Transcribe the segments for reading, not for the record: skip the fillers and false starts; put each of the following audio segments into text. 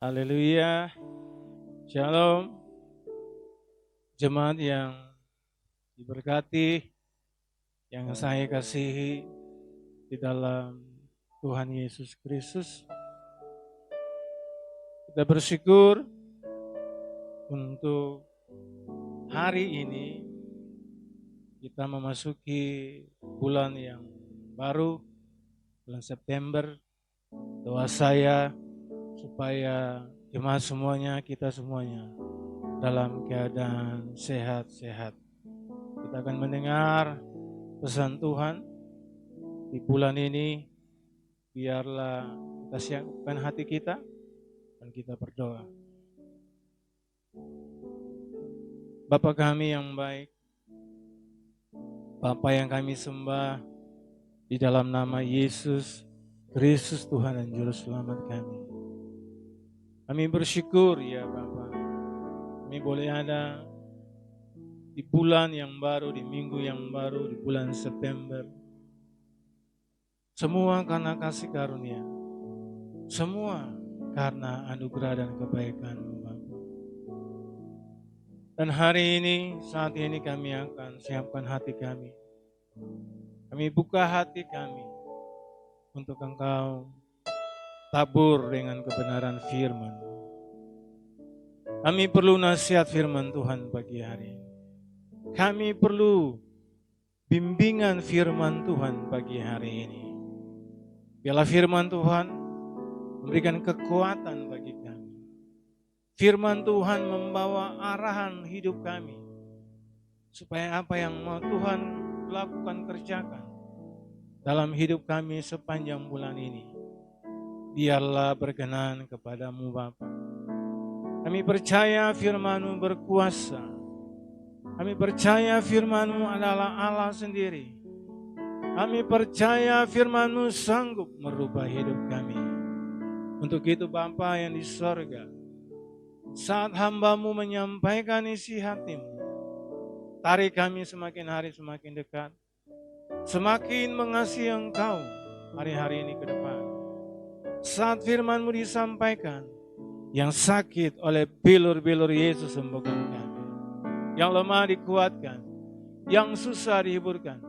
Haleluya, Shalom, jemaat yang diberkati, yang saya kasihi di dalam Tuhan Yesus Kristus. Kita bersyukur untuk hari ini kita memasuki bulan yang baru, bulan September. Doa saya supaya jemaat semuanya, kita semuanya dalam keadaan sehat-sehat. Kita akan mendengar pesan Tuhan di bulan ini. Biarlah kita siapkan hati kita dan kita berdoa. Bapa kami yang baik, Bapa yang kami sembah, di dalam nama Yesus Kristus Tuhan dan Juru Selamat kami. Kami bersyukur ya Bapa, kami boleh ada di bulan yang baru, di minggu yang baru, di bulan September. Semua karena kasih karunia, semua karena anugerah dan kebaikan-Mu Bapa. Dan hari ini, saat ini kami akan siapkan hati kami. Kami buka hati kami untuk Engkau tabur dengan kebenaran firman. Kami perlu nasihat firman Tuhan pagi hari ini. Kami perlu bimbingan firman Tuhan pagi hari ini. Biarlah firman Tuhan memberikan kekuatan bagi kami. Firman Tuhan membawa arahan hidup kami. Supaya apa yang mau Tuhan lakukan, kerjakan dalam hidup kami sepanjang bulan ini, biarlah berkenan kepadamu Bapa. Kami percaya firman-Mu berkuasa. Kami percaya firman-Mu adalah Allah sendiri. Kami percaya firman-Mu sanggup merubah hidup kami. Untuk itu Bapa yang di sorga, saat hamba-Mu menyampaikan isi hati-Mu, tarik kami semakin hari semakin dekat, semakin mengasihi Engkau hari-hari ini ke depan. Saat firman-Mu disampaikan, yang sakit oleh bilur-bilur Yesus sembuhkan kami. Yang lemah dikuatkan, yang susah dihiburkan,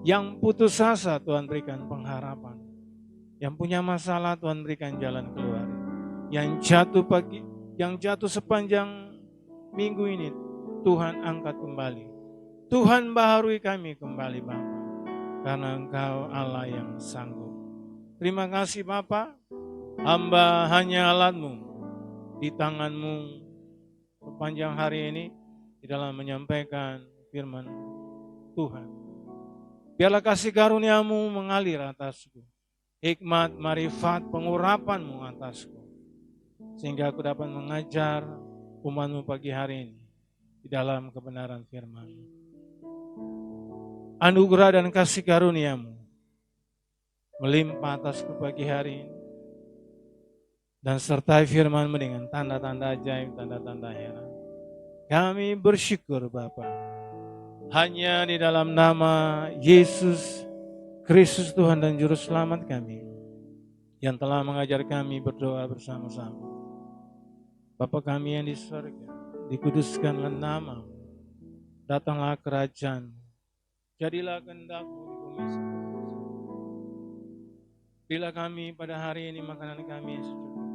yang putus asa Tuhan berikan pengharapan, yang punya masalah Tuhan berikan jalan keluar, yang jatuh sepanjang minggu ini Tuhan angkat kembali, Tuhan baharui kami kembali Bapa, karena Engkau Allah yang sanggup. Terima kasih Bapa, hamba hanya alat-Mu di tangan-Mu sepanjang hari ini di dalam menyampaikan firman Tuhan. Biarlah kasih karunia-Mu mengalir atasku, hikmat, marifat, pengurapan-Mu atasku, sehingga aku dapat mengajar umat-Mu pagi hari ini di dalam kebenaran firman-Mu. Anugerah dan kasih karunia-Mu melimpah atasku pagi hari ini, dan sertai firman-Mu dengan tanda-tanda ajaib, tanda-tanda heran. Kami bersyukur Bapa, hanya di dalam nama Yesus Kristus Tuhan dan Juru Selamat kami, yang telah mengajar kami berdoa bersama-sama. Bapa kami yang di surga, dikuduskanlah nama-Mu, datanglah kerajaan, jadilah kehendak-Mu di bumi seperti di surga. Berilah kami pada hari ini makanan kami yang secukupnya,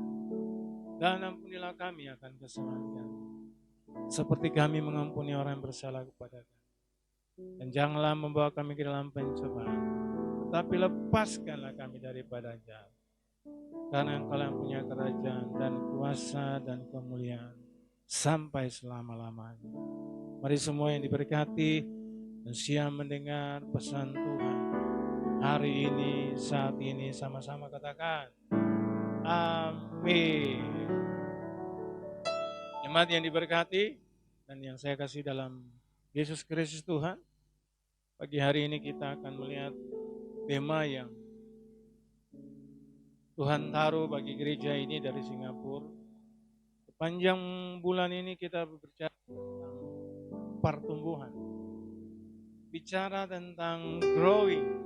dan ampunilah kami akan kesalahan kami, seperti kami mengampuni orang yang bersalah kepada kami. Dan janganlah membawa kami ke dalam pencobaan, tetapi lepaskanlah kami daripada jahat. Karena Engkau yang punya kerajaan dan kuasa dan kemuliaan sampai selama-lamanya. Mari semua yang diberkati dan siap mendengar pesan Tuhan hari ini, saat ini, sama-sama katakan amin. Jemaat yang diberkati dan yang saya kasih dalam Yesus Kristus Tuhan, pagi hari ini kita akan melihat tema yang Tuhan taruh bagi gereja ini dari Singapura. Sepanjang bulan ini kita berbicara tentang pertumbuhan, bicara tentang growing.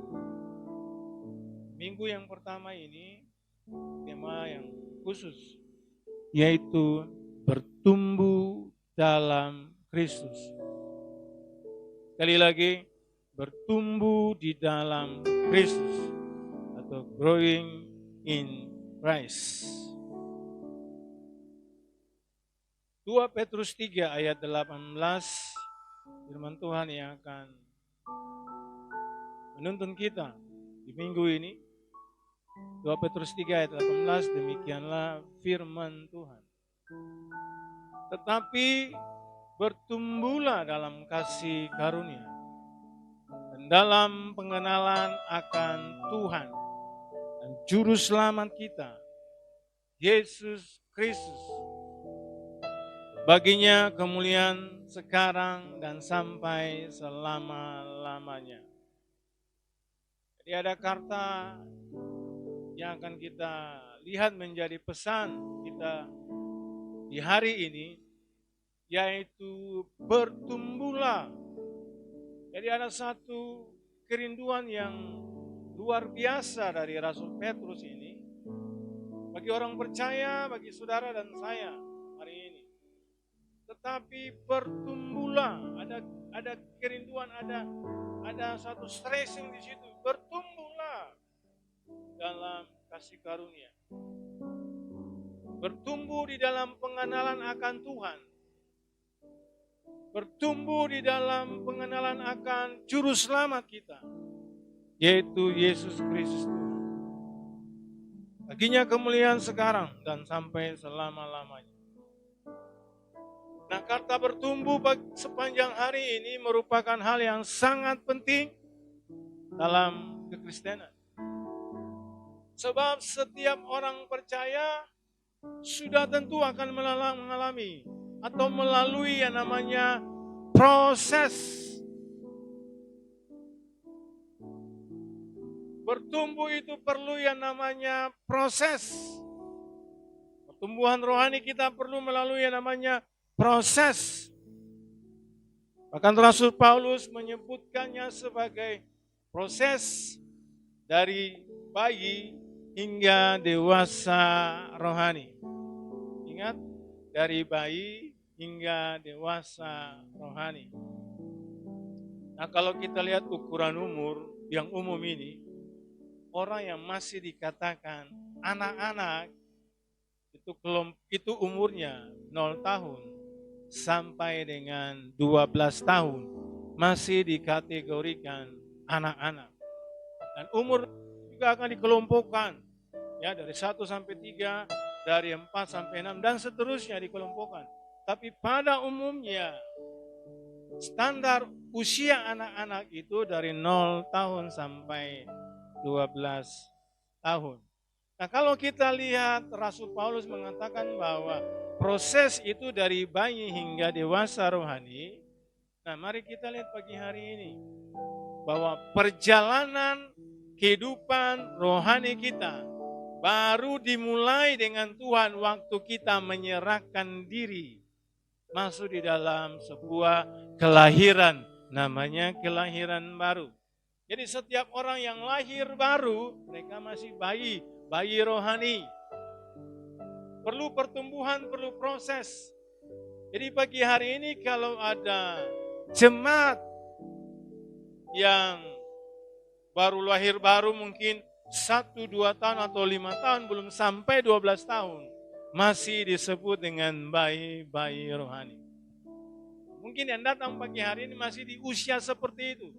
Minggu yang pertama ini tema yang khusus yaitu bertumbuh dalam Kristus. Sekali lagi, bertumbuh di dalam Kristus atau growing in Christ. 2 Petrus 3 ayat 18, firman Tuhan yang akan menuntun kita di minggu ini. 2 Petrus 3 ayat 18, demikianlah firman Tuhan. Tetapi bertumbuhlah dalam kasih karunia dan dalam pengenalan akan Tuhan dan Juru Selamat kita, Yesus Kristus. Baginya kemuliaan sekarang dan sampai selama-lamanya. Jadi ada kata yang akan kita lihat menjadi pesan kita di hari ini, yaitu bertumbuhlah. Jadi ada satu kerinduan yang luar biasa dari Rasul Petrus ini bagi orang percaya, bagi saudara dan saya hari ini. Tetapi bertumbuhlah, ada kerinduan, ada satu stressing di situ. Bertumbuhlah dalam kasih karunia. Bertumbuh di dalam pengenalan akan Tuhan. Bertumbuh di dalam pengenalan akan Juru Selamat kita, yaitu Yesus Kristus Tuhan. Baginya kemuliaan sekarang dan sampai selama-lamanya. Nah, kata bertumbuh sepanjang hari ini merupakan hal yang sangat penting dalam kekristenan. Sebab setiap orang percaya sudah tentu akan mengalami atau melalui yang namanya proses. Bertumbuh itu perlu yang namanya proses. Pertumbuhan rohani kita perlu melalui yang namanya proses. Bahkan Rasul Paulus menyebutkannya sebagai proses dari bayi hingga dewasa rohani. Ingat, dari bayi hingga dewasa rohani. Nah, kalau kita lihat ukuran umur yang umum ini, orang yang masih dikatakan anak-anak itu umurnya 0 tahun sampai dengan 12 tahun masih dikategorikan anak-anak. Dan umur juga akan dikelompokkan ya, dari 1 sampai 3, dari 4 sampai 6 dan seterusnya dikelompokkan. Tapi pada umumnya standar usia anak-anak itu dari 0 tahun sampai 12 tahun. Nah, kalau kita lihat Rasul Paulus mengatakan bahwa proses itu dari bayi hingga dewasa rohani. Nah, mari kita lihat pagi hari ini bahwa perjalanan kehidupan rohani kita baru dimulai dengan Tuhan waktu kita menyerahkan diri masuk di dalam sebuah kelahiran, namanya kelahiran baru. Jadi setiap orang yang lahir baru, mereka masih bayi rohani. Perlu pertumbuhan, perlu proses. Jadi pagi hari ini kalau ada jemaat yang baru lahir baru mungkin 1-2 tahun atau 5 tahun, belum sampai 12 tahun, masih disebut dengan bayi rohani. Mungkin yang datang pagi hari ini masih di usia seperti itu.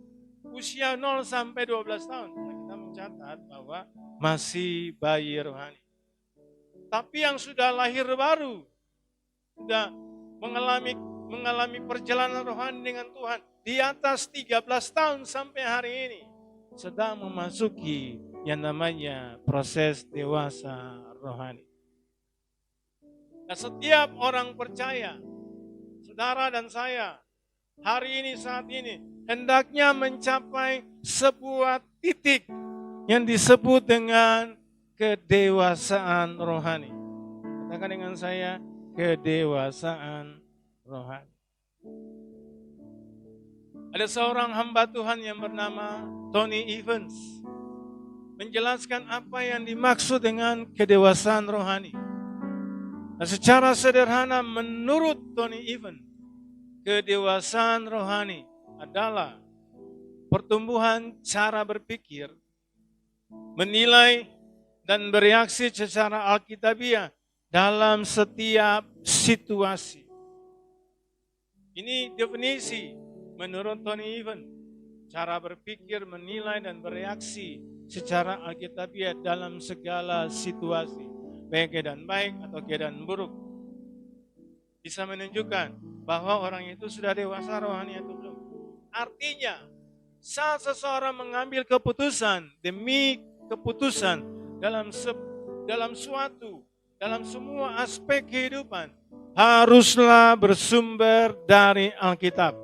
Usia 0 sampai 12 tahun. Nah, kita mencatat bahwa masih bayi rohani. Tapi yang sudah lahir baru, sudah mengalami perjalanan rohani dengan Tuhan di atas 13 tahun sampai hari ini, sedang memasuki yang namanya proses dewasa rohani. Nah, setiap orang percaya, saudara dan saya, hari ini saat ini, hendaknya mencapai sebuah titik yang disebut dengan kedewasaan rohani. Katakan dengan saya, kedewasaan rohani. Ada seorang hamba Tuhan yang bernama Tony Evans menjelaskan apa yang dimaksud dengan kedewasaan rohani. Nah, secara sederhana menurut Tony Evans, kedewasaan rohani adalah pertumbuhan cara berpikir, menilai dan bereaksi secara alkitabiah dalam setiap situasi. Ini definisi menurut Tony Evans, cara berpikir, menilai dan bereaksi secara alkitabiah dalam segala situasi, baik keadaan baik atau keadaan buruk. Bisa menunjukkan bahwa orang itu sudah dewasa rohani atau belum. Artinya, saat seseorang mengambil keputusan demi keputusan dalam semua aspek kehidupan, haruslah bersumber dari Alkitab.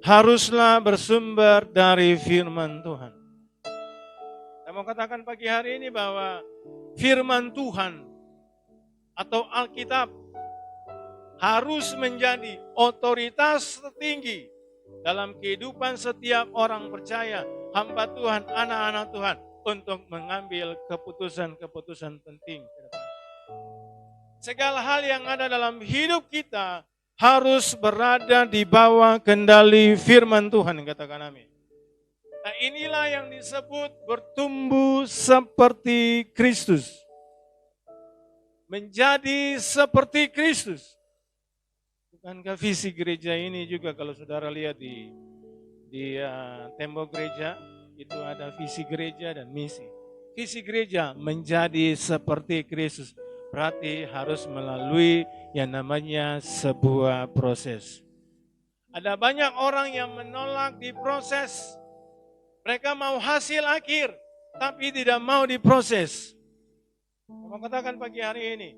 Haruslah bersumber dari firman Tuhan. Saya mau katakan pagi hari ini bahwa firman Tuhan atau Alkitab harus menjadi otoritas tertinggi dalam kehidupan setiap orang percaya, hamba Tuhan, anak-anak Tuhan, untuk mengambil keputusan-keputusan penting. Segala hal yang ada dalam hidup kita harus berada di bawah kendali firman Tuhan, katakan amin. Nah, inilah yang disebut bertumbuh seperti Kristus. Menjadi seperti Kristus. Bukankah visi gereja ini juga kalau saudara lihat di tembok gereja, itu ada visi gereja dan misi. Visi gereja menjadi seperti Kristus. Berarti harus melalui yang namanya sebuah proses. Ada banyak orang yang menolak diproses. Mereka mau hasil akhir, tapi tidak mau diproses. Saya mau katakan pagi hari ini,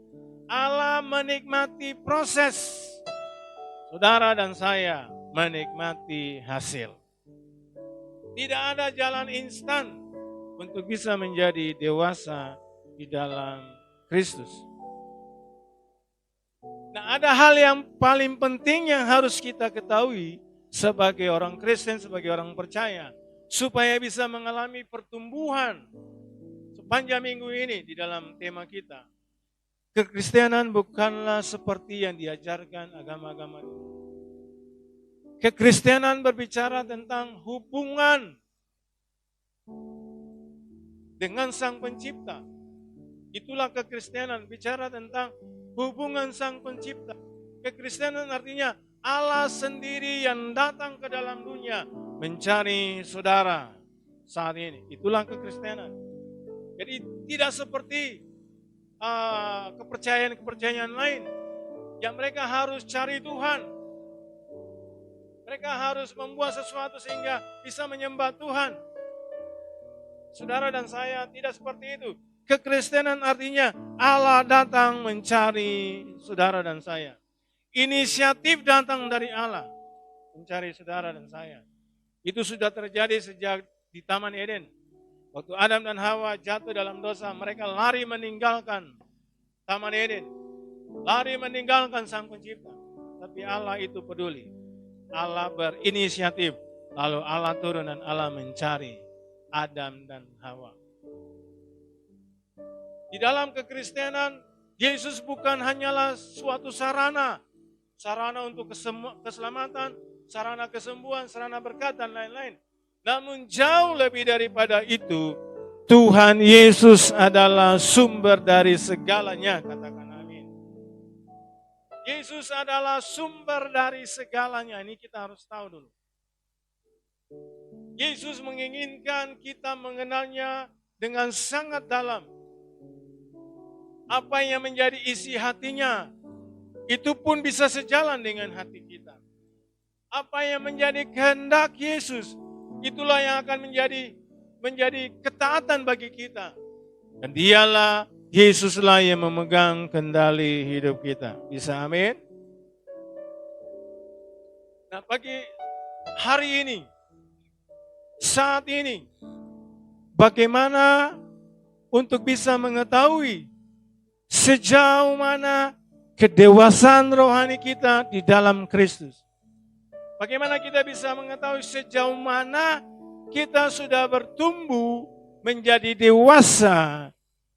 Allah menikmati proses. Saudara dan saya menikmati hasil. Tidak ada jalan instan untuk bisa menjadi dewasa di dalam Kristus. Nah, ada hal yang paling penting yang harus kita ketahui sebagai orang Kristen, sebagai orang percaya, supaya bisa mengalami pertumbuhan sepanjang minggu ini di dalam tema kita. Kekristenan bukanlah seperti yang diajarkan agama-agama dulu. Kekristenan berbicara tentang hubungan dengan Sang Pencipta. Itulah kekristenan, bicara tentang hubungan Sang Pencipta. Kekristenan artinya Allah sendiri yang datang ke dalam dunia mencari saudara saat ini. Itulah kekristenan. Jadi tidak seperti kepercayaan-kepercayaan lain yang mereka harus cari Tuhan. Mereka harus membuat sesuatu sehingga bisa menyembah Tuhan. Saudara dan saya tidak seperti itu. Kekristenan artinya Allah datang mencari saudara dan saya. Inisiatif datang dari Allah mencari saudara dan saya. Itu sudah terjadi sejak di Taman Eden. Waktu Adam dan Hawa jatuh dalam dosa, mereka lari meninggalkan Taman Eden. Lari meninggalkan Sang Pencipta. Tapi Allah itu peduli. Allah berinisiatif. Lalu Allah turun dan Allah mencari Adam dan Hawa. Di dalam kekristenan, Yesus bukan hanyalah suatu sarana untuk keselamatan, sarana kesembuhan, sarana berkat, dan lain-lain. Namun jauh lebih daripada itu, Tuhan Yesus adalah sumber dari segalanya, katakan amin. Yesus adalah sumber dari segalanya, ini kita harus tahu dulu. Yesus menginginkan kita mengenalnya dengan sangat dalam. Apa yang menjadi isi hatinya, itu pun bisa sejalan dengan hati kita. Apa yang menjadi kehendak Yesus, itulah yang akan menjadi ketaatan bagi kita. Dan dialah, Yesuslah yang memegang kendali hidup kita. Bisa amin? Nah, pagi hari ini, saat ini, bagaimana untuk bisa mengetahui sejauh mana kedewasaan rohani kita di dalam Kristus? Bagaimana kita bisa mengetahui sejauh mana kita sudah bertumbuh menjadi dewasa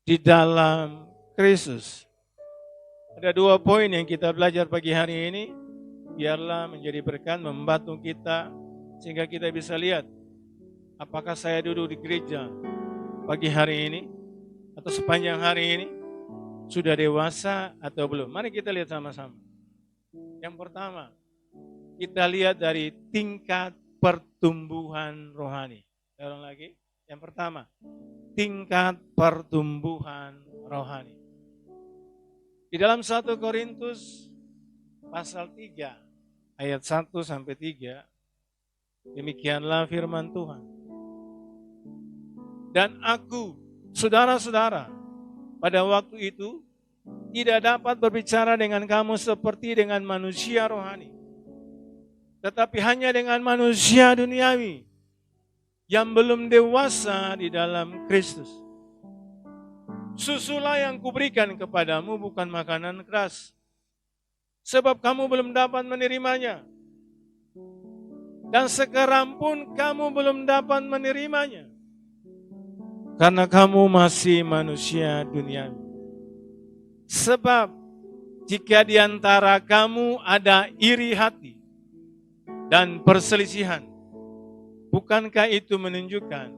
di dalam Kristus? Ada 2 poin yang kita belajar pagi hari ini. Biarlah menjadi berkat, membantu kita sehingga kita bisa lihat apakah saya duduk di gereja pagi hari ini atau sepanjang hari ini sudah dewasa atau belum. Mari kita lihat sama-sama. Yang pertama, kita lihat dari tingkat pertumbuhan rohani. Ulang lagi. Yang pertama, tingkat pertumbuhan rohani. Di dalam 1 Korintus pasal 3 ayat 1 sampai 3, demikianlah firman Tuhan. Dan aku, saudara-saudara, pada waktu itu tidak dapat berbicara dengan kamu seperti dengan manusia rohani, tetapi hanya dengan manusia duniawi yang belum dewasa di dalam Kristus. Susulah yang kuberikan kepadamu bukan makanan keras, sebab kamu belum dapat menerimanya. Dan sekarang pun kamu belum dapat menerimanya, karena kamu masih manusia duniawi. Sebab jika di antara kamu ada iri hati dan perselisihan, bukankah itu menunjukkan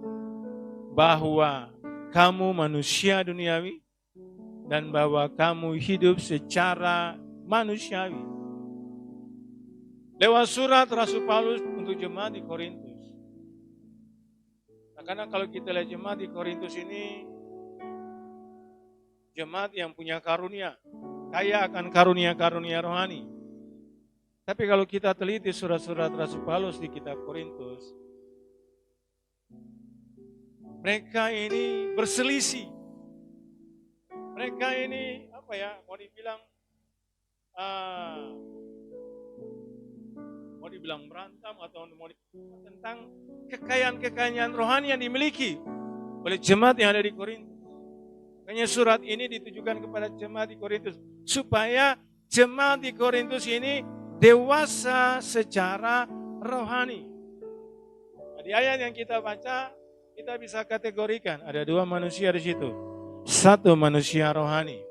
bahwa kamu manusia duniawi dan bahwa kamu hidup secara manusiawi? Lewat surat Rasul Paulus untuk jemaat di Korintus. Nah, karena kalau kita lihat jemaat di Korintus ini, jemaat yang punya karunia, kaya akan karunia-karunia rohani. Tapi kalau kita teliti surat-surat Rasul Paulus di kitab Korintus, mereka ini berselisih. Mereka ini mau dibilang berantem atau tentang kekayaan-kekayaan rohani yang dimiliki oleh jemaat yang ada di Korintus. Makanya surat ini ditujukan kepada jemaat di Korintus supaya jemaat di Korintus ini dewasa secara rohani. Nah, di ayat yang kita baca, kita bisa kategorikan ada 2 manusia di situ. 1 manusia rohani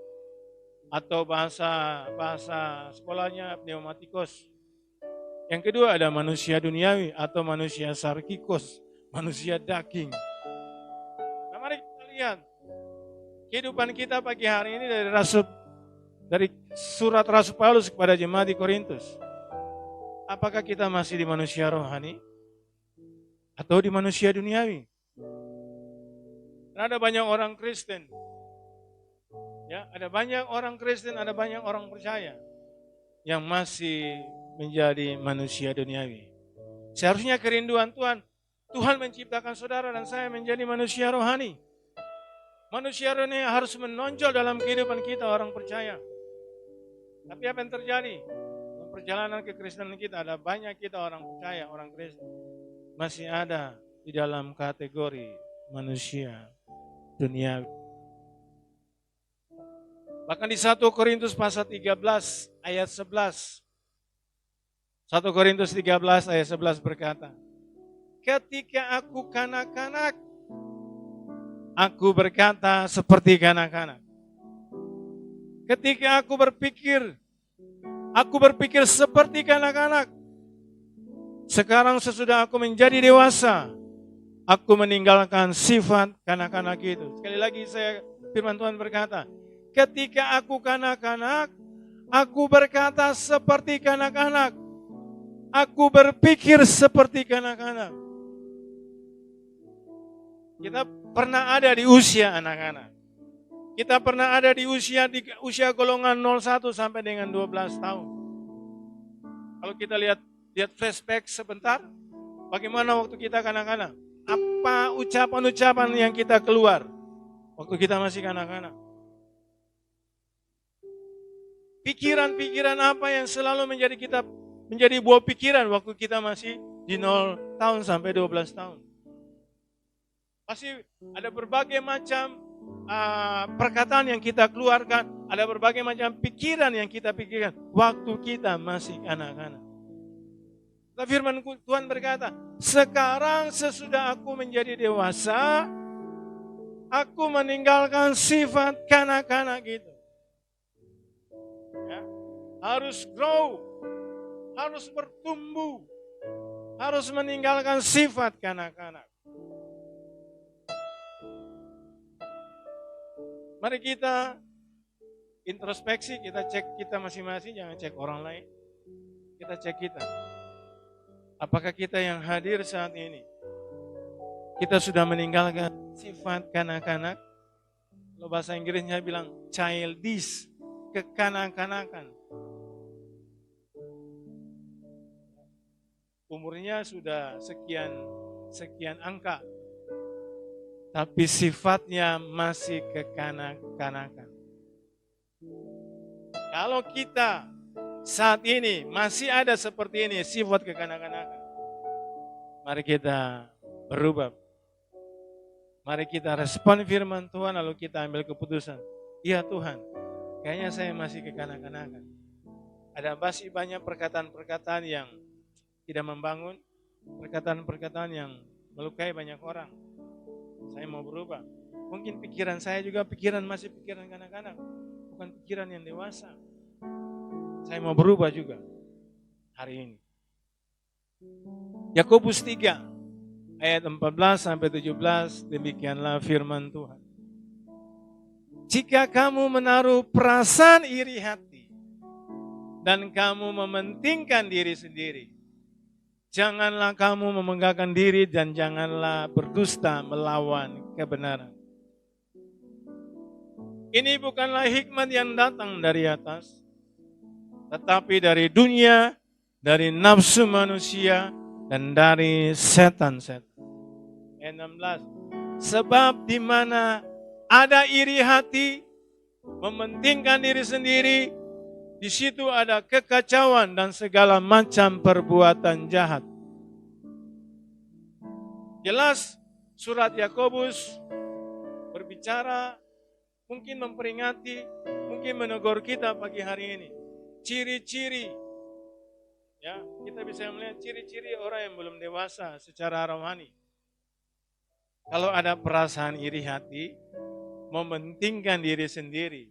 atau bahasa sekolahnya pneumatikos. Yang kedua ada manusia duniawi atau manusia sarkikos, manusia daging. Nah, mari kita lihat kehidupan kita pagi hari ini dari surat Rasul Paulus kepada jemaat di Korintus. Apakah kita masih di manusia rohani atau di manusia duniawi? Karena ada banyak orang Kristen. Ya, ada banyak orang Kristen, ada banyak orang percaya yang masih menjadi manusia duniawi. Seharusnya kerinduan Tuhan menciptakan saudara dan saya menjadi manusia rohani. Manusia rohani harus menonjol dalam kehidupan kita orang percaya. Tapi apa yang terjadi? Perjalanan kekristenan kita, ada banyak kita orang percaya, orang Kristen masih ada di dalam kategori manusia duniawi. Bahkan di 1 Korintus pasal 13 ayat 11. 1 Korintus 13 ayat 11 berkata, ketika aku kanak-kanak, aku berkata seperti kanak-kanak. Ketika aku berpikir seperti kanak-kanak. Sekarang sesudah aku menjadi dewasa, aku meninggalkan sifat kanak-kanak itu. Sekali lagi firman Tuhan berkata, ketika aku kanak-kanak, aku berkata seperti kanak-kanak. Aku berpikir seperti kanak-kanak. Kita pernah ada di usia anak-anak. Kita pernah ada di usia golongan 01 sampai dengan 12 tahun. Kalau kita lihat flashback sebentar, bagaimana waktu kita kanak-kanak? Apa ucapan-ucapan yang kita keluar waktu kita masih kanak-kanak? Pikiran-pikiran apa yang selalu menjadi buah pikiran waktu kita masih di 0 tahun sampai 12 tahun? Pasti ada berbagai macam perkataan yang kita keluarkan, ada berbagai macam pikiran yang kita pikirkan waktu kita masih anak-anak. Firman Tuhan berkata, sekarang sesudah aku menjadi dewasa, aku meninggalkan sifat kanak-kanak itu. Ya. Harus grow, harus bertumbuh, harus meninggalkan sifat kanak-kanak. Mari kita introspeksi, kita cek kita masing-masing, jangan cek orang lain. Kita cek kita. Apakah kita yang hadir saat ini, kita sudah meninggalkan sifat kanak-kanak? Kalau bahasa Inggrisnya bilang childish, kekanak-kanakan. Umurnya sudah sekian angka, tapi sifatnya masih kekanak-kanakan. Kalau kita saat ini masih ada seperti ini, sifat kekanak-kanakan, mari kita berubah. Mari kita respon firman Tuhan, lalu kita ambil keputusan. Iya Tuhan, kayaknya saya masih kekanak-kanakan. Ada masih banyak perkataan-perkataan yang tidak membangun, perkataan-perkataan yang melukai banyak orang. Saya mau berubah. Mungkin pikiran saya juga masih pikiran kanak-kanak, bukan pikiran yang dewasa. Saya mau berubah juga hari ini. Yakobus 3 ayat 14-17, demikianlah firman Tuhan. Jika kamu menaruh perasaan iri hati dan kamu mementingkan diri sendiri, janganlah kamu memenggangkan diri dan janganlah berdusta melawan kebenaran. Ini bukanlah hikmat yang datang dari atas, tetapi dari dunia, dari nafsu manusia, dan dari setan-setan. Ayat 16. Sebab di mana ada iri hati, mementingkan diri sendiri, di situ ada kekacauan dan segala macam perbuatan jahat. Jelas surat Yakobus berbicara, mungkin memperingati, mungkin menegur kita pagi hari ini. Ciri-ciri, ya, kita bisa melihat ciri-ciri orang yang belum dewasa secara rohani. Kalau ada perasaan iri hati, mementingkan diri sendiri,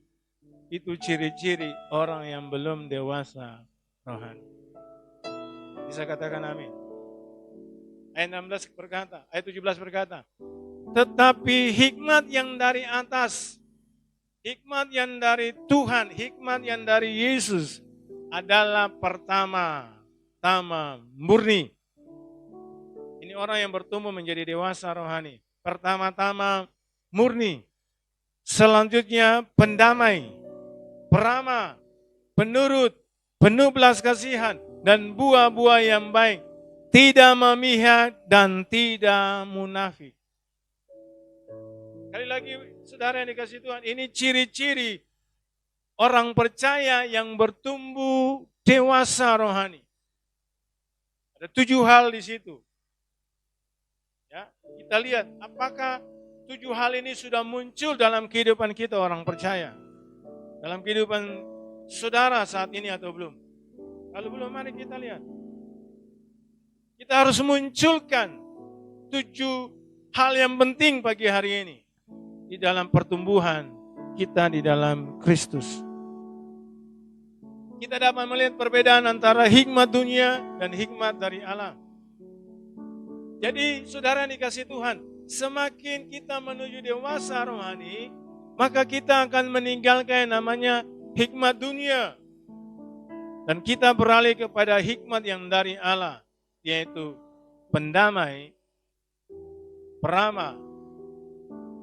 itu ciri-ciri orang yang belum dewasa rohani. Bisa katakan amin. Ayat 16 berkata, ayat 17 berkata, tetapi hikmat yang dari atas, hikmat yang dari Tuhan, hikmat yang dari Yesus adalah pertama-tama murni. Ini orang yang bertumbuh menjadi dewasa rohani. Pertama-tama murni. Selanjutnya pendamai, peramah, penurut, penuh belas kasihan, dan buah-buah yang baik, tidak memihak dan tidak munafik. Sekali lagi saudara yang dikasih Tuhan, ini ciri-ciri orang percaya yang bertumbuh dewasa rohani. Ada 7 hal di situ. Ya, kita lihat apakah 7 hal ini sudah muncul dalam kehidupan kita orang percaya. Dalam kehidupan saudara saat ini atau belum? Kalau belum, mari kita lihat. Kita harus munculkan 7 hal yang penting pagi hari ini di dalam pertumbuhan kita di dalam Kristus. Kita dapat melihat perbedaan antara hikmat dunia dan hikmat dari Allah. Jadi saudara yang dikasih Tuhan, semakin kita menuju dewasa rohani, maka kita akan meninggalkan yang namanya hikmat dunia. Dan kita beralih kepada hikmat yang dari Allah, yaitu pendamai, peramah,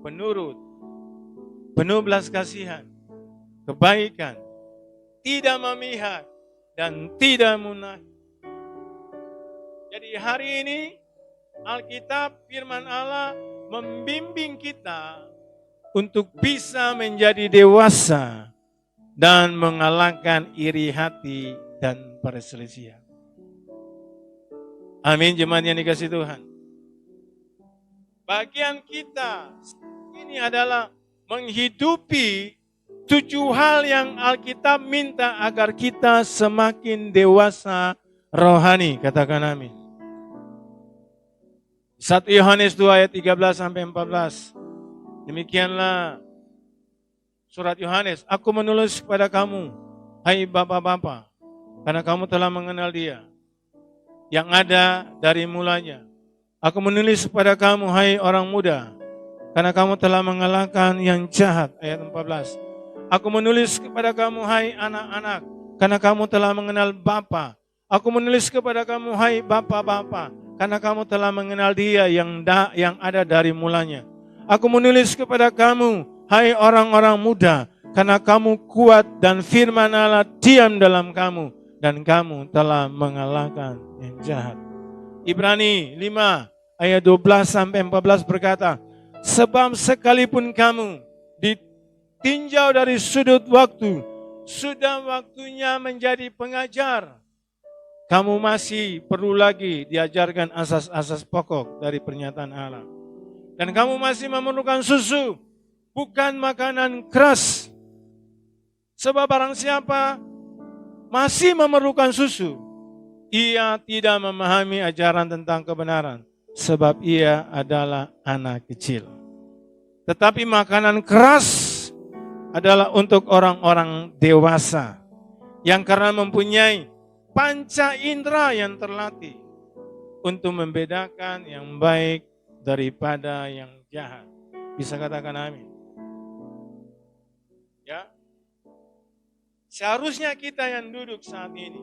penurut, penuh belas kasihan, kebaikan, tidak memihak, dan tidak munafik. Jadi hari ini Alkitab firman Allah membimbing kita untuk bisa menjadi dewasa dan mengalahkan iri hati dan perselisihan. Amin, jemaat yang dikasih Tuhan. Bagian kita ini adalah menghidupi 7 hal yang Alkitab minta agar kita semakin dewasa rohani. Katakan amin. 1 Yohanes 2 ayat 13-14. Demikianlah surat Yohanes. Aku menulis kepada kamu, hai Bapa-Bapa, karena kamu telah mengenal dia, yang ada dari mulanya. Aku menulis kepada kamu, hai orang muda, karena kamu telah mengalahkan yang jahat. Ayat 14. Aku menulis kepada kamu, hai anak-anak, karena kamu telah mengenal Bapa. Aku menulis kepada kamu, hai Bapa-Bapa, karena kamu telah mengenal dia yang ada dari mulanya. Aku menulis kepada kamu, hai orang-orang muda, karena kamu kuat dan firman Allah diam dalam kamu, dan kamu telah mengalahkan yang jahat. Ibrani 5 ayat 12 sampai 14 berkata, sebab sekalipun kamu ditinjau dari sudut waktu, sudah waktunya menjadi pengajar, kamu masih perlu lagi diajarkan asas-asas pokok dari pernyataan Allah. Dan kamu masih memerlukan susu, bukan makanan keras. Sebab barang siapa masih memerlukan susu, ia tidak memahami ajaran tentang kebenaran, sebab ia adalah anak kecil. Tetapi makanan keras adalah untuk orang-orang dewasa, yang karena mempunyai panca indera yang terlatih untuk membedakan yang baik daripada yang jahat. Bisa katakan amin? Ya. Seharusnya kita yang duduk saat ini,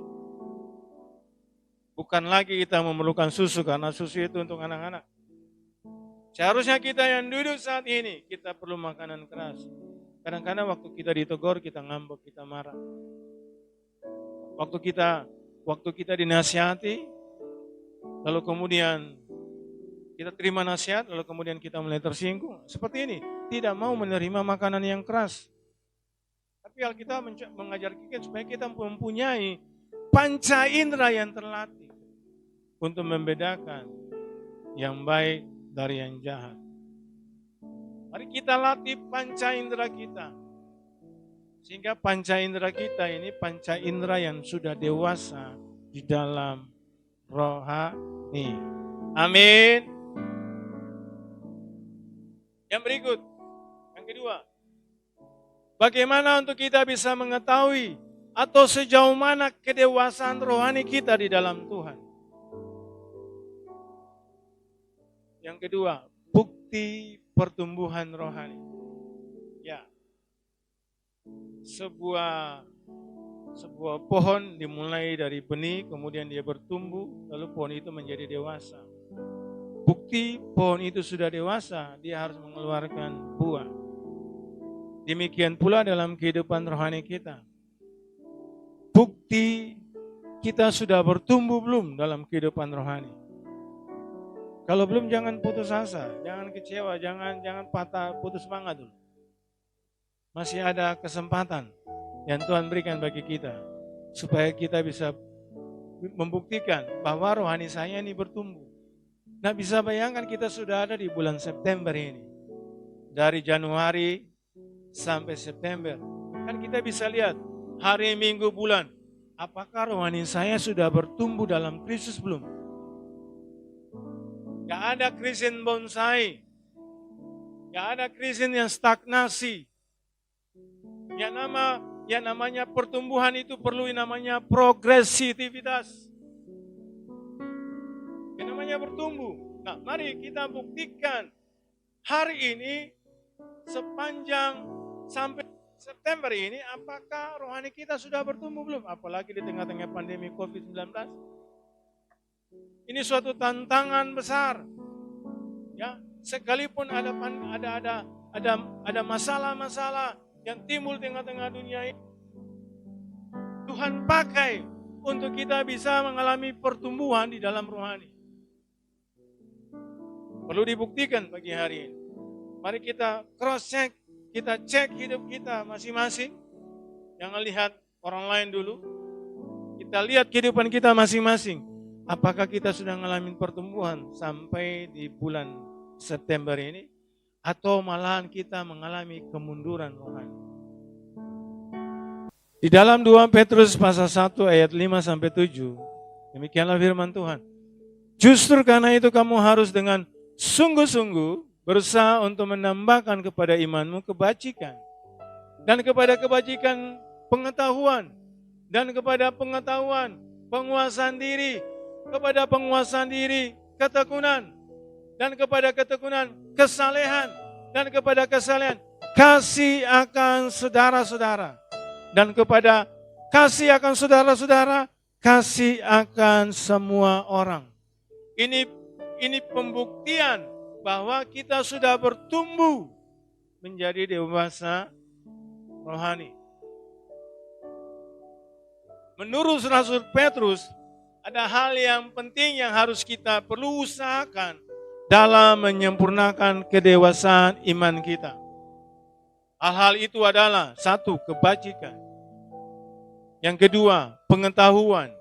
bukan lagi kita memerlukan susu, karena susu itu untuk anak-anak. Seharusnya kita yang duduk saat ini, kita perlu makanan keras. Kadang-kadang waktu kita ditegur, kita ngambek, kita marah. Waktu kita dinasihati, lalu kemudian kita terima nasihat, lalu kemudian kita mulai tersinggung. Seperti ini, tidak mau menerima makanan yang keras. Tapi Alkitab mengajar kita supaya kita mempunyai panca indera yang terlatih untuk membedakan yang baik dari yang jahat. Mari kita latih panca indera kita, sehingga panca indera kita ini panca indera yang sudah dewasa di dalam rohani. Amin. Yang berikut, yang kedua, bagaimana untuk kita bisa mengetahui atau sejauh mana kedewasaan rohani kita di dalam Tuhan? Yang kedua, bukti pertumbuhan rohani. Ya, sebuah pohon dimulai dari benih, kemudian dia bertumbuh, lalu pohon itu menjadi dewasa. Bukti pohon itu sudah dewasa, dia harus mengeluarkan buah. Demikian pula dalam kehidupan rohani kita. Bukti kita sudah bertumbuh belum dalam kehidupan rohani. Kalau belum, jangan putus asa, jangan kecewa, jangan putus semangat dulu. Masih ada kesempatan yang Tuhan berikan bagi kita, supaya kita bisa membuktikan bahwa rohani saya ini bertumbuh. Nah, bisa bayangkan kita sudah ada di bulan September ini. Dari Januari sampai September. Kan kita bisa lihat hari, minggu, bulan. Apakah rohani saya sudah bertumbuh dalam Kristus belum? Gak ada Kristen bonsai. Gak ada Kristen yang stagnasi. Yang namanya pertumbuhan itu perlu namanya progresivitas. Yang namanya bertumbuh. Nah, mari kita buktikan hari ini sepanjang sampai September ini, apakah rohani kita sudah bertumbuh belum? Apalagi di tengah-tengah pandemi COVID-19. Ini suatu tantangan besar. Ya, sekalipun ada masalah-masalah yang timbul tengah-tengah dunia ini, Tuhan pakai untuk kita bisa mengalami pertumbuhan di dalam rohani. Perlu dibuktikan pagi hari ini. Mari kita cross check, kita cek hidup kita masing-masing. Jangan lihat orang lain dulu. Kita lihat kehidupan kita masing-masing. Apakah kita sudah mengalami pertumbuhan sampai di bulan September ini? Atau malahan kita mengalami kemunduran rohani? Di dalam 2 Petrus pasal 1 ayat 5-7, demikianlah firman Tuhan. Justru karena itu kamu harus dengan sungguh-sungguh berusaha untuk menambahkan kepada imanmu kebajikan. Dan kepada kebajikan pengetahuan. dan kepada pengetahuan, penguasaan diri, kepada penguasaan diri, ketekunan, dan kepada ketekunan, kesalehan, dan kepada kesalehan, kasih akan saudara-saudara, dan kepada kasih akan saudara-saudara, kasih akan semua orang. Ini pembuktian bahwa kita sudah bertumbuh menjadi dewasa rohani. Menurut Rasul Petrus, ada hal yang penting yang harus kita perlu usahakan dalam menyempurnakan kedewasaan iman kita. Hal-hal itu adalah: satu, kebajikan. Yang kedua, pengetahuan.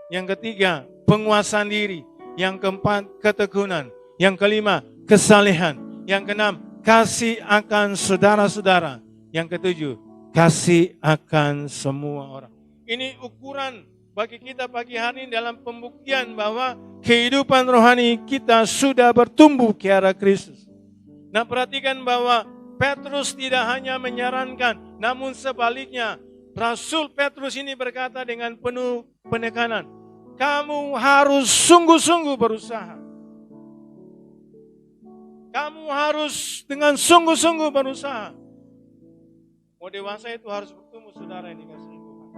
Yang ketiga, penguasaan diri. Yang keempat, ketekunan. Yang kelima, kesalehan. Yang keenam, kasih akan saudara-saudara. Yang ketujuh, kasih akan semua orang. Ini ukuran bagi kita pagi hari ini dalam pembuktian bahwa kehidupan rohani kita sudah bertumbuh ke arah Kristus. Nah, perhatikan bahwa Petrus tidak hanya menyarankan, namun sebaliknya Rasul Petrus ini berkata dengan penuh penekanan, kamu harus sungguh-sungguh berusaha. Kamu harus dengan sungguh-sungguh berusaha. Mau dewasa itu harus bertumbuh, saudara, yang dikasihi Tuhan.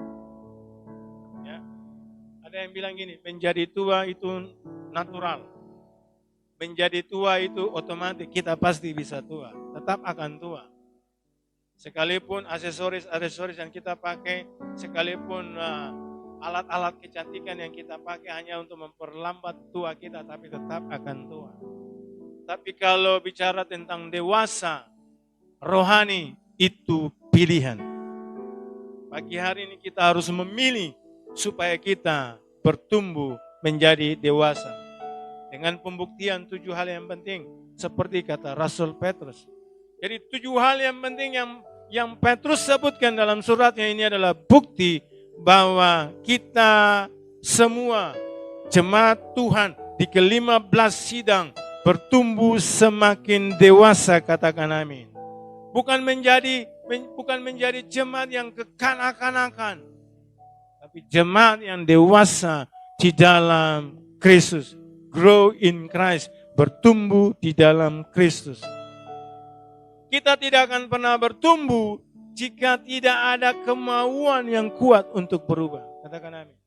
Ya. Ada yang bilang gini, menjadi tua itu natural. Menjadi tua itu otomatis, kita pasti bisa tua, tetap akan tua. Sekalipun aksesoris yang kita pakai, sekalipun alat-alat kecantikan yang kita pakai hanya untuk memperlambat tua kita, tapi tetap akan tua. Tapi kalau bicara tentang dewasa, rohani, itu pilihan. Pagi hari ini kita harus memilih supaya kita bertumbuh menjadi dewasa. Dengan pembuktian 7 hal yang penting, seperti kata Rasul Petrus. Jadi 7 hal yang penting yang Petrus sebutkan dalam suratnya ini adalah bukti bahwa kita semua jemaat Tuhan di ke-15 sidang bertumbuh semakin dewasa, katakan amin. Bukan menjadi jemaat yang kekanak-kanakan, tapi jemaat yang dewasa di dalam Kristus. Grow in Christ, bertumbuh di dalam Kristus. Kita tidak akan pernah bertumbuh jika tidak ada kemauan yang kuat untuk berubah. Katakan amin.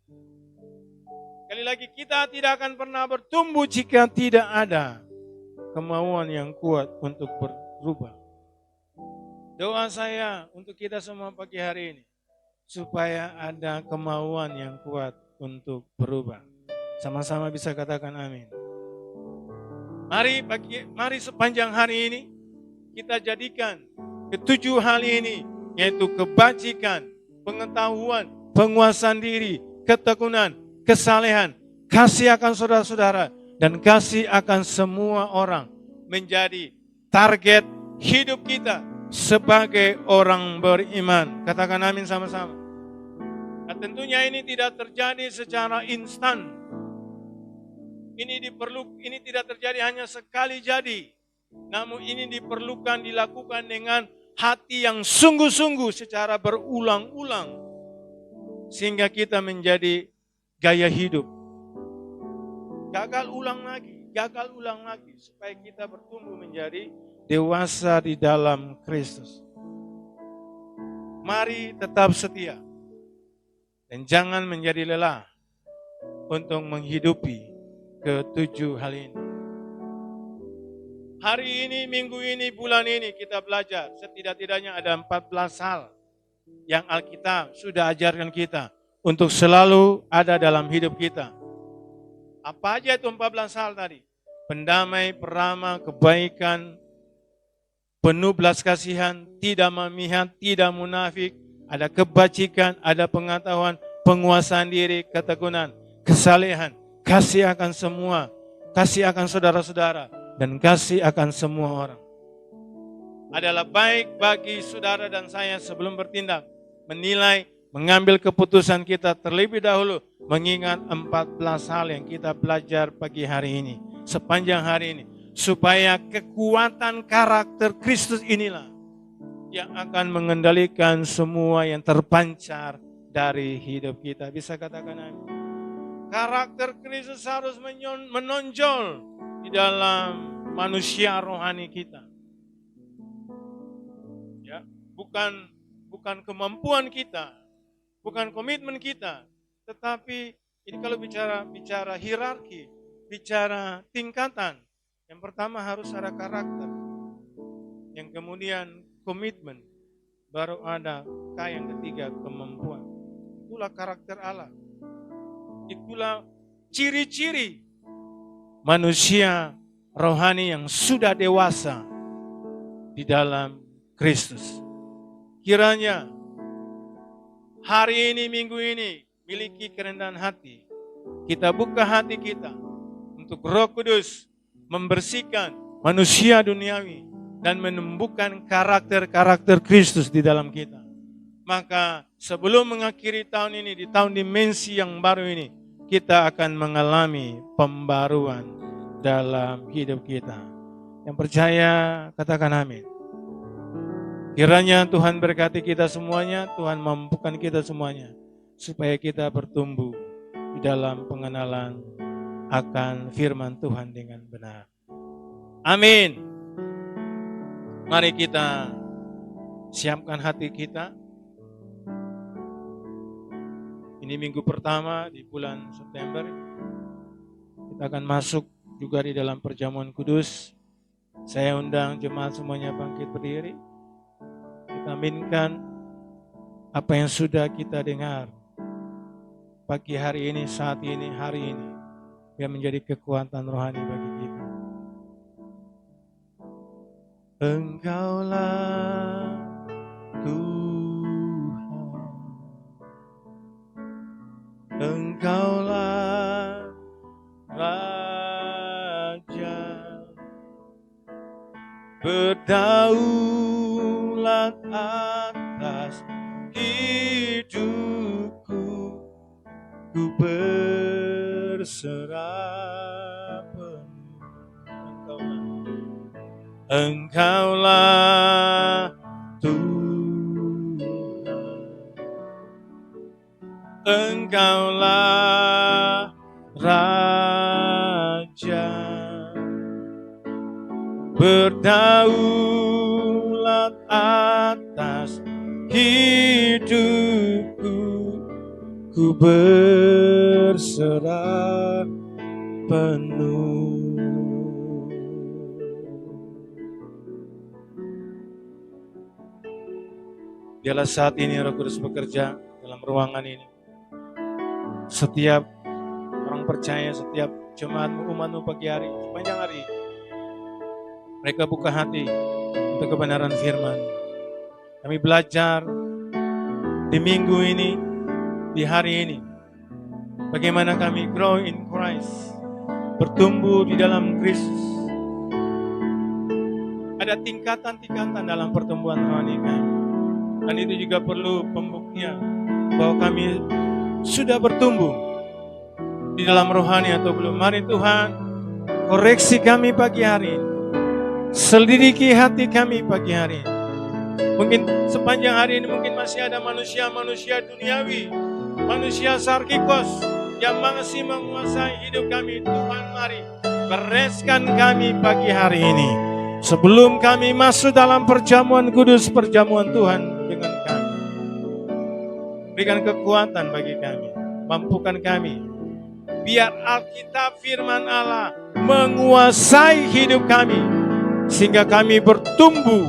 Sekali lagi, kita tidak akan pernah bertumbuh jika tidak ada kemauan yang kuat untuk berubah. Doa saya untuk kita semua pagi hari ini, supaya ada kemauan yang kuat untuk berubah. Sama-sama bisa katakan amin. Mari sepanjang hari ini kita jadikan ke-7 hal ini, yaitu kebajikan, pengetahuan, penguasaan diri, ketekunan, kesalehan, kasih akan saudara-saudara, dan kasih akan semua orang menjadi target hidup kita sebagai orang beriman. Katakan amin sama-sama. Nah, tentunya ini tidak terjadi secara instan. Ini tidak terjadi hanya sekali jadi. Namun ini dilakukan dengan hati yang sungguh-sungguh secara berulang-ulang. Sehingga kita menjadi gaya hidup. Gagal ulang lagi supaya kita bertumbuh menjadi dewasa di dalam Kristus. Mari tetap setia dan jangan menjadi lelah untuk menghidupi ke-7 hal ini. Hari ini, minggu ini, bulan ini kita belajar setidak-tidaknya ada 14 hal yang Alkitab sudah ajarkan kita untuk selalu ada dalam hidup kita. Apa aja itu 14 hal tadi? Pendamai, peramah, kebaikan, penuh belas kasihan, tidak memihak, tidak munafik, ada kebajikan, ada pengetahuan, penguasaan diri, ketekunan, kesalehan, kasih akan semua, kasih akan saudara-saudara, dan kasih akan semua orang. Adalah baik bagi saudara dan saya sebelum bertindak, menilai, mengambil keputusan kita terlebih dahulu, mengingat 14 hal yang kita belajar pagi hari ini, sepanjang hari ini, supaya kekuatan karakter Kristus inilah yang akan mengendalikan semua yang terpancar dari hidup kita. Bisa katakan amin. Karakter Kristus harus menonjol di dalam manusia rohani kita. Ya, bukan kemampuan kita, bukan komitmen kita, tetapi ini kalau bicara hierarki, bicara tingkatan, yang pertama harus ada karakter, yang kemudian komitmen, baru ada yang ketiga kemampuan. Itulah karakter Allah. Itulah ciri-ciri manusia rohani yang sudah dewasa di dalam Kristus. Kiranya hari ini, minggu ini, miliki kerendahan hati. Kita buka hati kita untuk Roh Kudus membersihkan manusia duniawi dan menumbuhkan karakter-karakter Kristus di dalam kita. Maka sebelum mengakhiri tahun ini, di tahun dimensi yang baru ini, kita akan mengalami pembaruan dalam hidup kita. Yang percaya, katakan amin. Kiranya Tuhan berkati kita semuanya, Tuhan mampukan kita semuanya, supaya kita bertumbuh di dalam pengenalan akan firman Tuhan dengan benar. Amin. Mari kita siapkan hati kita. Ini minggu pertama di bulan September. Kita akan masuk juga di dalam perjamuan kudus. Saya undang jemaat semuanya bangkit berdiri. Kita aminkan apa yang sudah kita dengar pagi hari ini, saat ini, hari ini, yang menjadi kekuatan rohani bagi kita. Engkaulah Tuhan, Engkaulah Raja, berdaulat atas hidupku, ku berserah penuh. Engkaulah Tuhan, Engkaulah Raja, berdaulat atas hidupku, ku berserah penuh. Biarlah saat ini Roh Kudus bekerja dalam ruangan ini. Setiap orang percaya, setiap jemaatmu, umatmu pagi hari, sepanjang hari, mereka buka hati untuk kebenaran firman. Kami belajar di minggu ini, di hari ini, bagaimana kami grow in Christ, bertumbuh di dalam Kristus. Ada tingkatan-tingkatan dalam pertumbuhan rohani kami. Dan itu juga perlu pembuktian bahwa kami sudah bertumbuh di dalam rohani atau belum. Mari Tuhan, koreksi kami pagi hari ini. Selidiki hati kami pagi hari ini. Mungkin sepanjang hari ini mungkin masih ada manusia-manusia duniawi, manusia sarkikos yang masih menguasai hidup kami. Tuhan, mari bereskan kami pagi hari ini. Sebelum kami masuk dalam perjamuan kudus, perjamuan Tuhan dengan kami. Berikan kekuatan bagi kami, mampukan kami. Biar Alkitab firman Allah menguasai hidup kami, sehingga kami bertumbuh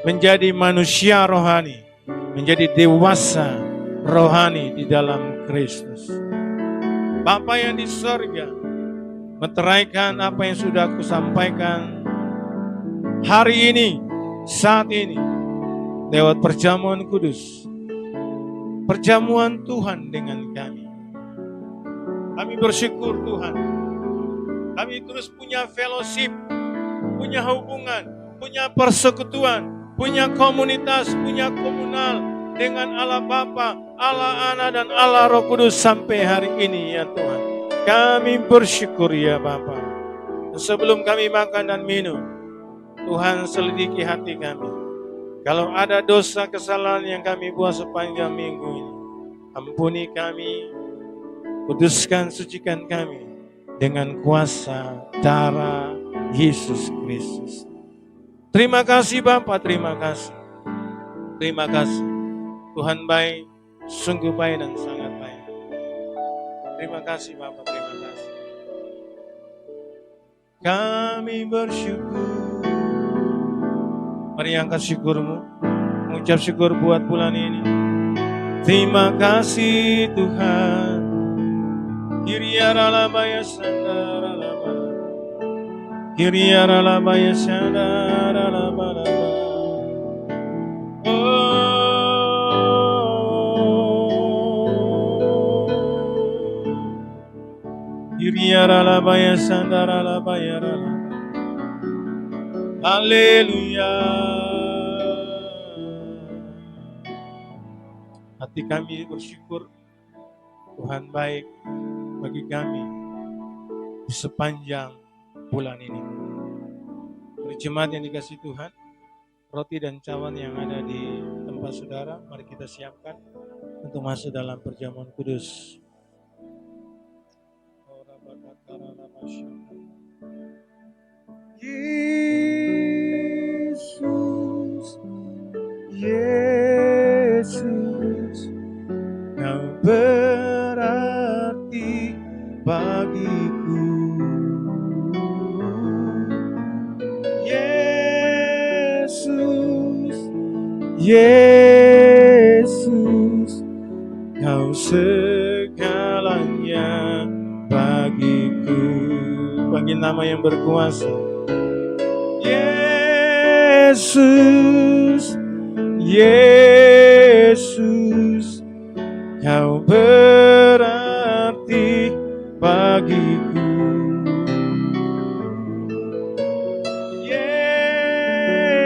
menjadi manusia rohani, menjadi dewasa rohani di dalam Kristus. Bapa yang di sorga, meteraikan apa yang sudah aku sampaikan hari ini, saat ini, lewat perjamuan kudus, perjamuan Tuhan dengan kami. Kami bersyukur Tuhan, kami terus punya fellowship, punya hubungan, punya persekutuan, punya komunitas, punya komunal dengan Allah Bapa, Allah Anak, dan Allah Roh Kudus sampai hari ini ya Tuhan. Kami bersyukur ya Bapa. Sebelum kami makan dan minum, Tuhan selidiki hati kami. Kalau ada dosa kesalahan yang kami buat sepanjang minggu ini, Ampuni kami, kuduskan, sucikan kami dengan kuasa darah Yesus Kristus. Terima kasih Bapa, terima kasih. Terima kasih. Tuhan baik, sungguh baik dan sangat baik. Terima kasih Bapa, terima kasih. Kami bersyukur. Mari angkat syukurmu, mengucap syukur buat bulan ini. Terima kasih Tuhan. Kiriaralabaya sandaralaba. Kiriaralabaya sandaralaba. Kiriaralabaya sandaralabaya. Haleluya. Hati kami bersyukur Tuhan baik bagi kami di sepanjang bulan ini. Dari jemaat yang dikasih Tuhan, roti dan cawan yang ada di tempat saudara, mari kita siapkan untuk masuk dalam perjamuan kudus. Yesus, Yesus, Kau berarti bagiku. Yesus, Yesus, Kau segalanya bagiku. Bagi nama yang berkuasa. Yesus, Yesus, Kau berarti bagiku.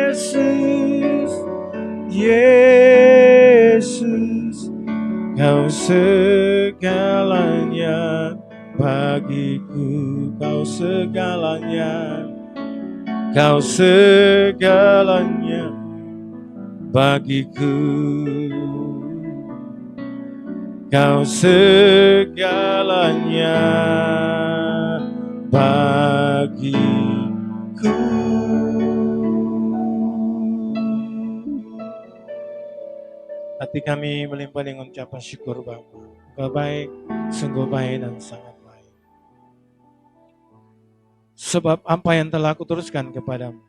Yesus, Yesus, Kau segalanya bagiku. Kau segalanya, Kau segalanya bagiku. Kau segalanya bagiku. Hati kami melimpah dengan ucapan syukur Bapa. Engkau baik, sungguh baik dan sangat baik. Sebab apa yang telah aku teruskan kepadamu,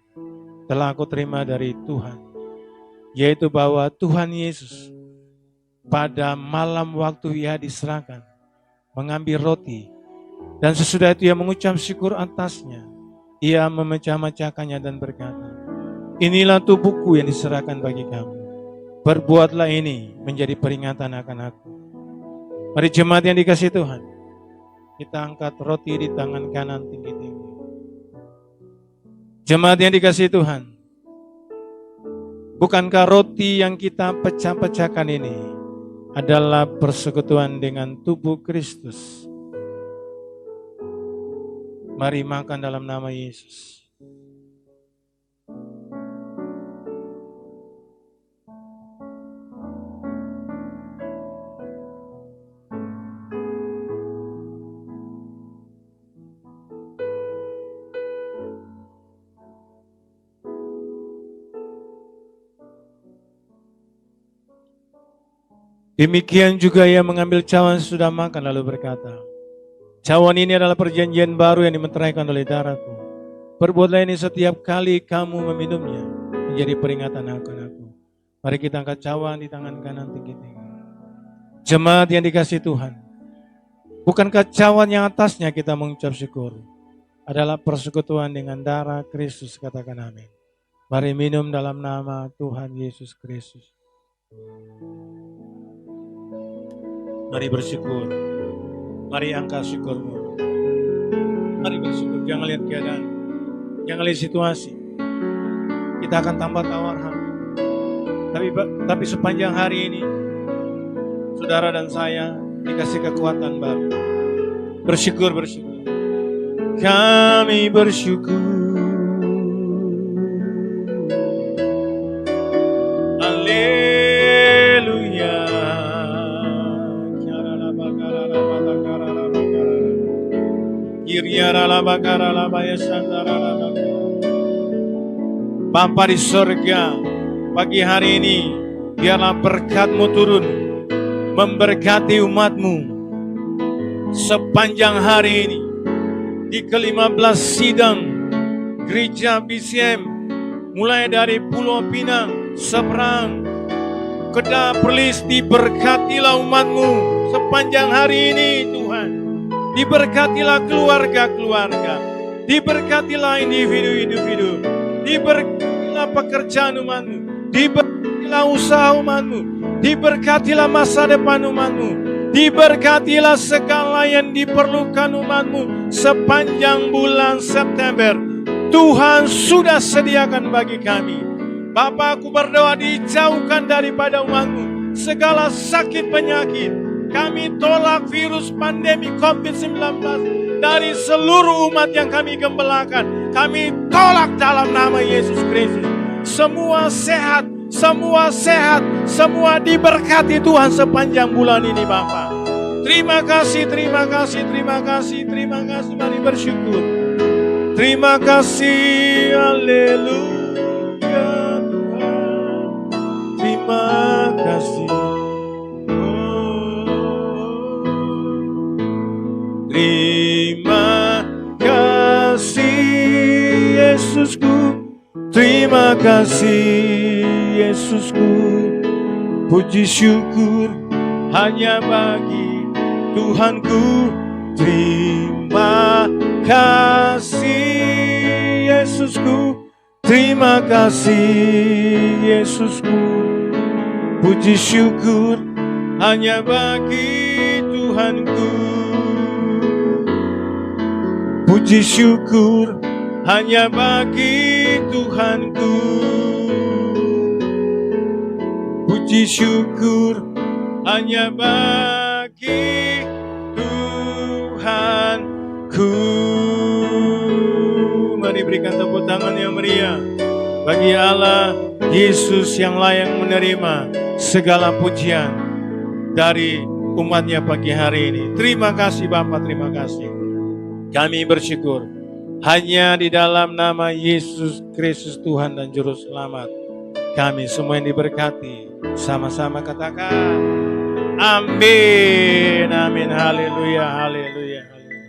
telah aku terima dari Tuhan, yaitu bahwa Tuhan Yesus pada malam waktu Ia diserahkan, mengambil roti, dan sesudah itu Ia mengucap syukur atasnya. Ia memecah-mecahkannya dan berkata, inilah tubuhku yang diserahkan bagi kamu. Berbuatlah ini menjadi peringatan akan aku. Mari jemaat yang dikasihi Tuhan, kita angkat roti di tangan kanan tinggi-tinggi. Jemaat yang dikasihi Tuhan, bukankah roti yang kita pecah-pecahkan ini adalah persekutuan dengan tubuh Kristus? Mari makan dalam nama Yesus. Demikian juga Ia mengambil cawan sudah makan lalu berkata, cawan ini adalah perjanjian baru yang dimeteraikan oleh darahku. Perbuatlah ini setiap kali kamu meminumnya menjadi peringatan akan aku. Mari kita angkat cawan di tangan kanan tinggi-tinggi. Jemaat yang dikasihi Tuhan, bukankah cawan yang atasnya kita mengucap syukur adalah persekutuan dengan darah Kristus? Katakan amin. Mari minum dalam nama Tuhan Yesus Kristus. Mari bersyukur. Mari angkat syukurmu. Mari bersyukur. Jangan lihat keadaan. Jangan lihat situasi. Kita akan tambah tawar hati. Tapi sepanjang hari ini, saudara dan saya dikasih kekuatan baru. Bersyukur, bersyukur. Kami bersyukur. Haleluya. Bapa di sorga, pagi hari ini biarlah berkat-Mu turun, memberkati umat-Mu sepanjang hari ini. Di ke-15 sidang gereja BCM, mulai dari Pulau Pinang, Seberang, Kedah, Perlis, diberkatilah umat-Mu sepanjang hari ini Tuhan. Diberkatilah keluarga-keluarga, diberkatilah individu-individu, diberkatilah pekerjaan umat-Mu, diberkatilah usaha umat-Mu, diberkatilah masa depan umat-Mu, diberkatilah segala yang diperlukan umat-Mu sepanjang bulan September. Tuhan sudah sediakan bagi kami. Bapa, aku berdoa dijauhkan daripada umat-Mu segala sakit penyakit. Kami tolak virus pandemi COVID-19 dari seluruh umat yang kami gembalakan. Kami tolak dalam nama Yesus Kristus. Semua sehat, semua sehat, semua diberkati Tuhan sepanjang bulan ini Bapa. Terima kasih, terima kasih, terima kasih, terima kasih. Mari bersyukur. Terima kasih, haleluya Tuhan. Terima kasih. Terima kasih Yesusku, terima kasih Yesusku. Puji syukur hanya bagi Tuhanku. Terima kasih Yesusku, terima kasih Yesusku. Puji syukur hanya bagi Tuhanku. Puji syukur hanya bagi Tuhanku. Puji syukur hanya bagi Tuhanku. Mari berikan tepuk tangan yang meriah bagi Allah Yesus yang layak menerima segala pujian dari umatnya pagi hari ini. Terima kasih Bapa, terima kasih. Kami bersyukur hanya di dalam nama Yesus Kristus Tuhan dan Juru Selamat. Kami semua yang diberkati, sama-sama katakan amin, amin, haleluya, haleluya, haleluya.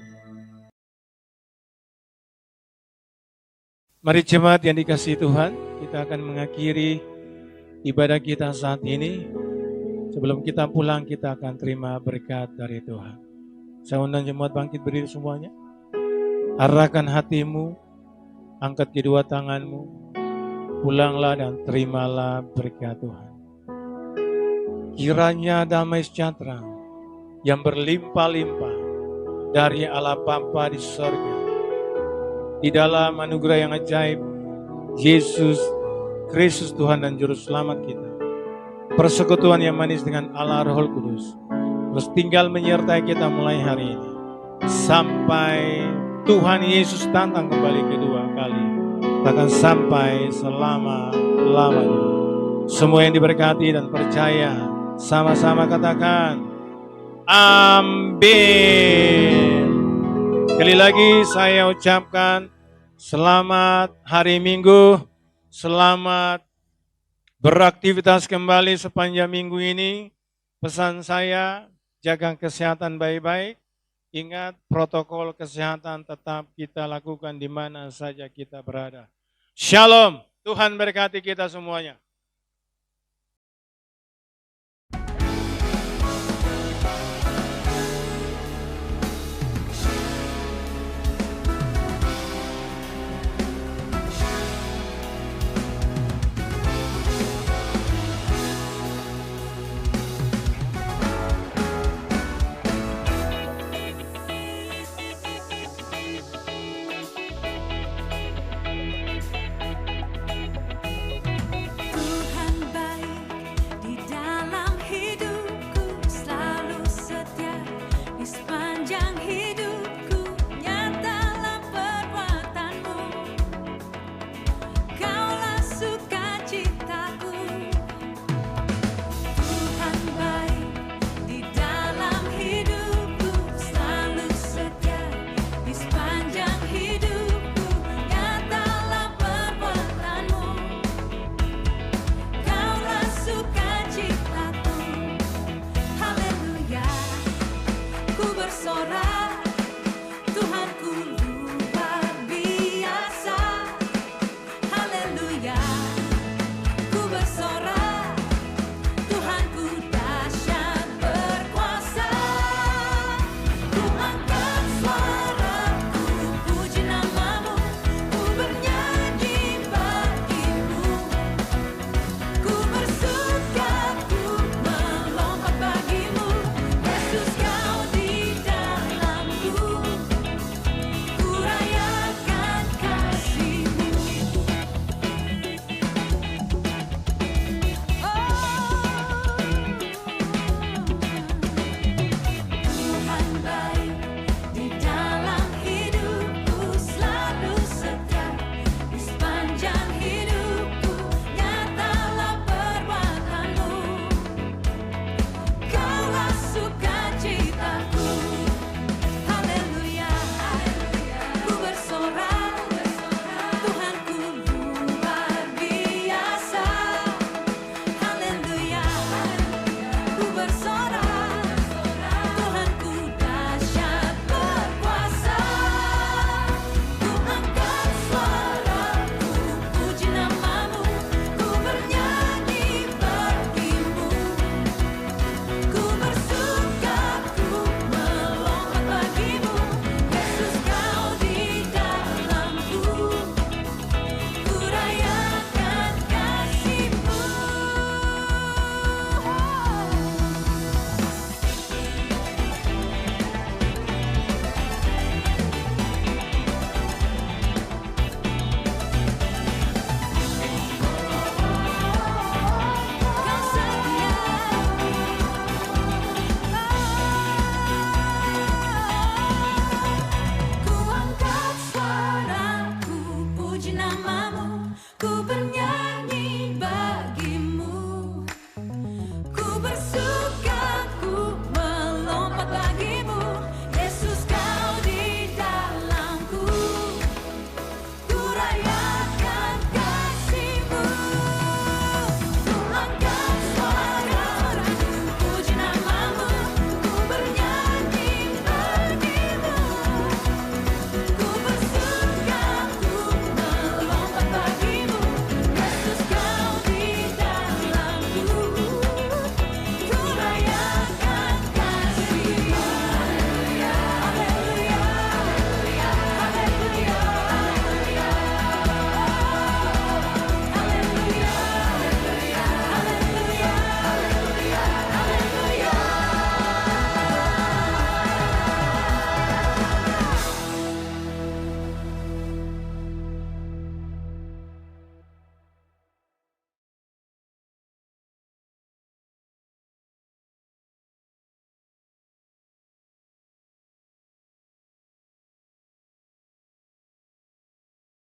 Mari jemaat yang dikasihi Tuhan, kita akan mengakhiri ibadah kita saat ini. Sebelum kita pulang, kita akan terima berkat dari Tuhan. Saya undang jemaat bangkit berdiri semuanya. Arahkan hatimu, angkat kedua tanganmu, pulanglah dan terimalah berkat Tuhan. Kiranya damai sejahtera yang berlimpah-limpah dari Allah Bapa di sorga, di dalam anugerah yang ajaib, Yesus Kristus Tuhan dan Juru Selamat kita, persekutuan yang manis dengan Allah Roh Kudus, terus tinggal menyertai kita mulai hari ini, sampai Tuhan Yesus datang kembali kedua kali, bahkan sampai selama-lamanya. Semua yang diberkati dan percaya, sama-sama katakan amin. Sekali lagi saya ucapkan selamat hari Minggu, selamat beraktivitas kembali sepanjang minggu ini. Pesan saya, jaga kesehatan baik-baik. Ingat, protokol kesehatan tetap kita lakukan di mana saja kita berada. Shalom, Tuhan berkati kita semuanya.